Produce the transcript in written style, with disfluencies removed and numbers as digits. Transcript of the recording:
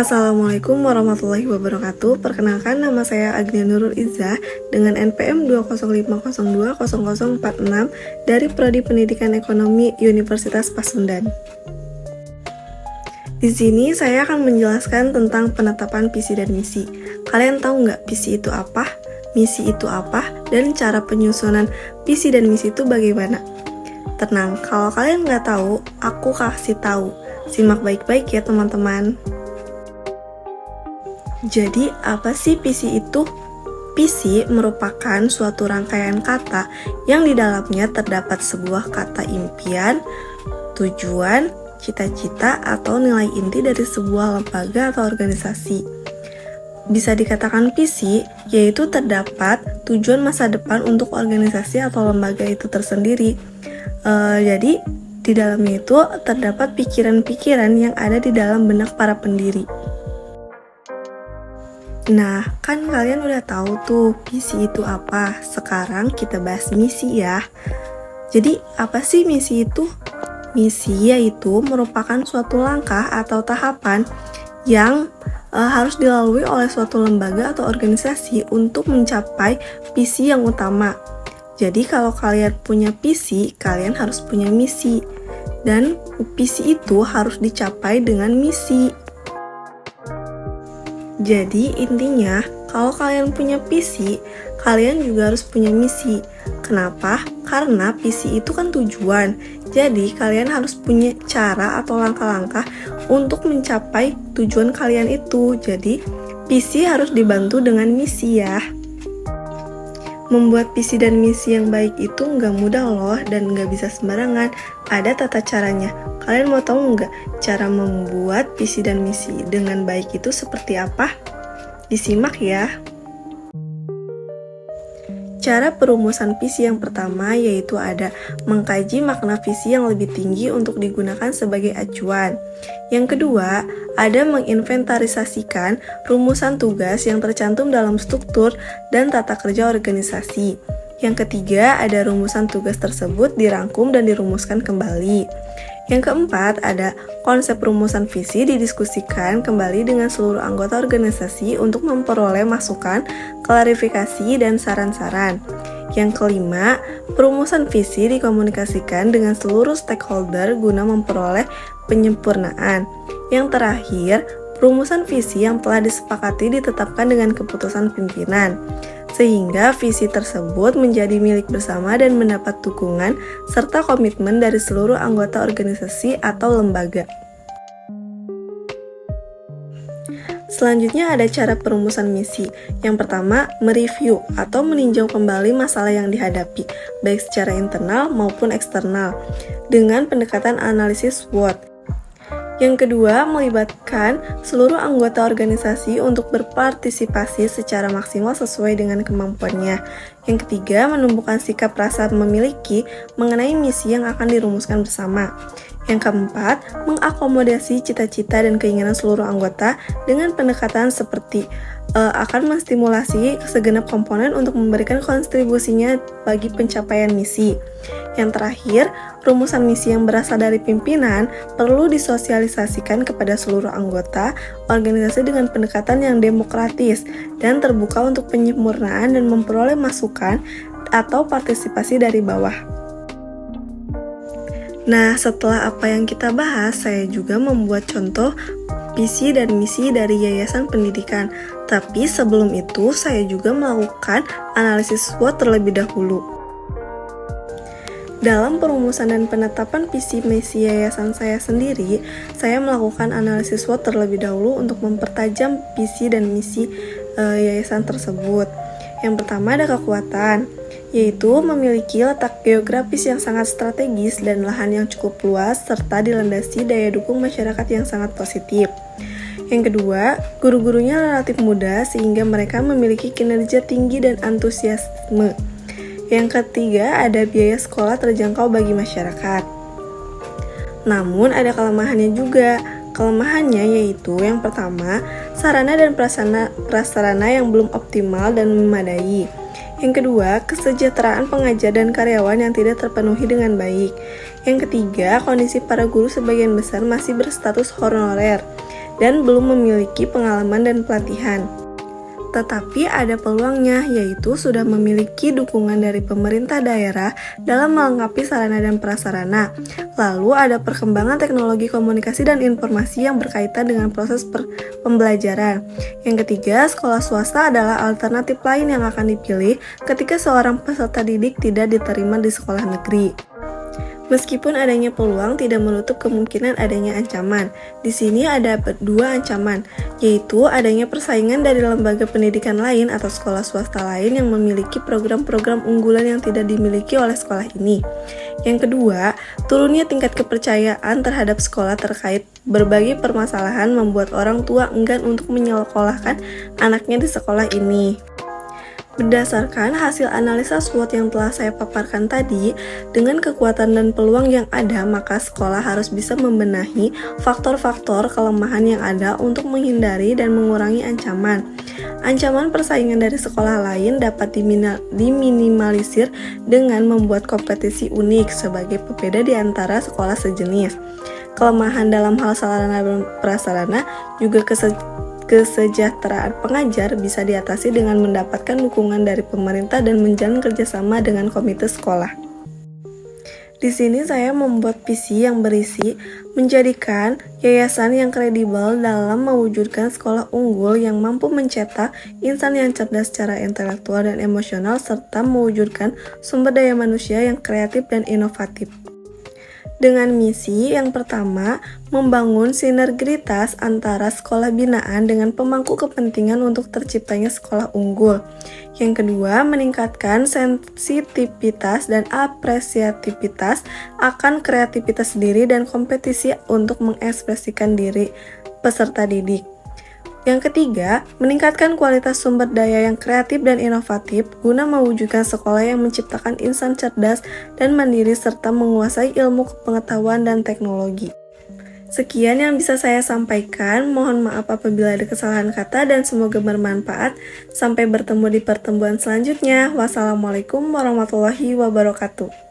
Assalamualaikum warahmatullahi wabarakatuh. Perkenalkan, nama saya Agnia Nurul Izzah dengan NPM 205020046 dari Prodi Pendidikan Ekonomi Universitas Pasundan. Di sini saya akan menjelaskan tentang penetapan visi dan misi. Kalian tahu nggak visi itu apa? Misi itu apa? Dan cara penyusunan visi dan misi itu bagaimana? Tenang, kalau kalian nggak tahu, aku kasih tahu. Simak baik-baik ya teman-teman. Jadi, apa sih visi itu? Visi merupakan suatu rangkaian kata yang di dalamnya terdapat sebuah kata impian, tujuan, cita-cita, atau nilai inti dari sebuah lembaga atau organisasi. Bisa dikatakan visi, yaitu terdapat tujuan masa depan untuk organisasi atau lembaga itu tersendiri. Jadi, di dalamnya itu terdapat pikiran-pikiran yang ada di dalam benak para pendiri. Nah, kan kalian udah tahu tuh visi itu apa. Sekarang kita bahas misi ya. Jadi, apa sih misi itu? Misi yaitu merupakan suatu langkah atau tahapan yang harus dilalui oleh suatu lembaga atau organisasi untuk mencapai visi yang utama. Jadi, kalau kalian punya visi, kalian harus punya misi. Dan visi itu harus dicapai dengan misi. Jadi intinya, kalau kalian punya visi, kalian juga harus punya misi. Kenapa? Karena visi itu kan tujuan. Jadi kalian harus punya cara atau langkah-langkah untuk mencapai tujuan kalian itu. Jadi visi harus dibantu dengan misi ya. Membuat visi dan misi yang baik itu nggak mudah loh dan nggak bisa sembarangan. Ada tata caranya. Kalian mau tahu nggak cara membuat visi dan misi dengan baik itu seperti apa? Disimak ya. Cara perumusan visi yang pertama yaitu ada mengkaji makna visi yang lebih tinggi untuk digunakan sebagai acuan. Yang kedua, ada menginventarisasikan rumusan tugas yang tercantum dalam struktur dan tata kerja organisasi. Yang ketiga, ada rumusan tugas tersebut dirangkum dan dirumuskan kembali. Yang keempat, ada konsep rumusan visi didiskusikan kembali dengan seluruh anggota organisasi untuk memperoleh masukan, klarifikasi, dan saran-saran. Yang kelima, perumusan visi dikomunikasikan dengan seluruh stakeholder guna memperoleh penyempurnaan. Yang terakhir, perumusan visi yang telah disepakati ditetapkan dengan keputusan pimpinan, sehingga visi tersebut menjadi milik bersama dan mendapat dukungan serta komitmen dari seluruh anggota organisasi atau lembaga. Selanjutnya ada cara perumusan misi. Yang pertama, mereview atau meninjau kembali masalah yang dihadapi, baik secara internal maupun eksternal, dengan pendekatan analisis SWOT. Yang kedua, melibatkan seluruh anggota organisasi untuk berpartisipasi secara maksimal sesuai dengan kemampuannya. Yang ketiga, menumbuhkan sikap rasa memiliki mengenai misi yang akan dirumuskan bersama. Yang keempat, mengakomodasi cita-cita dan keinginan seluruh anggota dengan pendekatan seperti akan menstimulasi segenap komponen untuk memberikan kontribusinya bagi pencapaian misi. Yang terakhir, rumusan misi yang berasal dari pimpinan perlu disosialisasikan kepada seluruh anggota organisasi dengan pendekatan yang demokratis dan terbuka untuk penyempurnaan dan memperoleh masukan atau partisipasi dari bawah. Nah, setelah apa yang kita bahas, saya juga membuat contoh visi dan misi dari Yayasan Pendidikan. Tapi sebelum itu, saya juga melakukan analisis SWOT terlebih dahulu. Dalam perumusan dan penetapan visi misi yayasan saya sendiri, saya melakukan analisis SWOT terlebih dahulu untuk mempertajam visi dan misi yayasan tersebut. Yang pertama ada kekuatan, yaitu memiliki letak geografis yang sangat strategis dan lahan yang cukup luas serta dilandasi daya dukung masyarakat yang sangat positif. Yang kedua, guru-gurunya relatif muda sehingga mereka memiliki kinerja tinggi dan antusiasme. Yang ketiga, ada biaya sekolah terjangkau bagi masyarakat. Namun ada kelemahannya juga. Kelemahannya yaitu yang pertama, sarana dan prasarana yang belum optimal dan memadai. Yang kedua, kesejahteraan pengajar dan karyawan yang tidak terpenuhi dengan baik. Yang ketiga, kondisi para guru sebagian besar masih berstatus honorer. dan belum memiliki pengalaman dan pelatihan. Tetapi ada peluangnya, yaitu sudah memiliki dukungan dari pemerintah daerah dalam melengkapi sarana dan prasarana. Lalu ada perkembangan teknologi komunikasi dan informasi yang berkaitan dengan proses pembelajaran. Yang ketiga, sekolah swasta adalah alternatif lain yang akan dipilih ketika seorang peserta didik tidak diterima di sekolah negeri. Meskipun adanya peluang, tidak menutup kemungkinan adanya ancaman. Di sini ada dua ancaman, yaitu adanya persaingan dari lembaga pendidikan lain atau sekolah swasta lain yang memiliki program-program unggulan yang tidak dimiliki oleh sekolah ini. Yang kedua, turunnya tingkat kepercayaan terhadap sekolah terkait berbagai permasalahan membuat orang tua enggan untuk menyekolahkan anaknya di sekolah ini. Berdasarkan hasil analisa SWOT yang telah saya paparkan tadi, dengan kekuatan dan peluang yang ada, maka sekolah harus bisa membenahi faktor-faktor kelemahan yang ada untuk menghindari dan mengurangi ancaman. Ancaman persaingan dari sekolah lain dapat diminimalisir dengan membuat kompetisi unik sebagai pembeda di antara sekolah sejenis. Kelemahan dalam hal sarana dan prasarana juga kesejahteraan pengajar bisa diatasi dengan mendapatkan dukungan dari pemerintah dan menjalin kerjasama dengan komite sekolah. Di sini saya membuat visi yang berisi menjadikan yayasan yang kredibel dalam mewujudkan sekolah unggul yang mampu mencetak insan yang cerdas secara intelektual dan emosional serta mewujudkan sumber daya manusia yang kreatif dan inovatif. Dengan misi yang pertama, membangun sinergitas antara sekolah binaan dengan pemangku kepentingan untuk terciptanya sekolah unggul. Yang kedua, meningkatkan sensitivitas dan apresiativitas akan kreativitas diri dan kompetisi untuk mengekspresikan diri peserta didik. Yang ketiga, meningkatkan kualitas sumber daya yang kreatif dan inovatif guna mewujudkan sekolah yang menciptakan insan cerdas dan mandiri serta menguasai ilmu pengetahuan dan teknologi. Sekian yang bisa saya sampaikan, mohon maaf apabila ada kesalahan kata dan semoga bermanfaat. Sampai bertemu di pertemuan selanjutnya. Wassalamualaikum warahmatullahi wabarakatuh.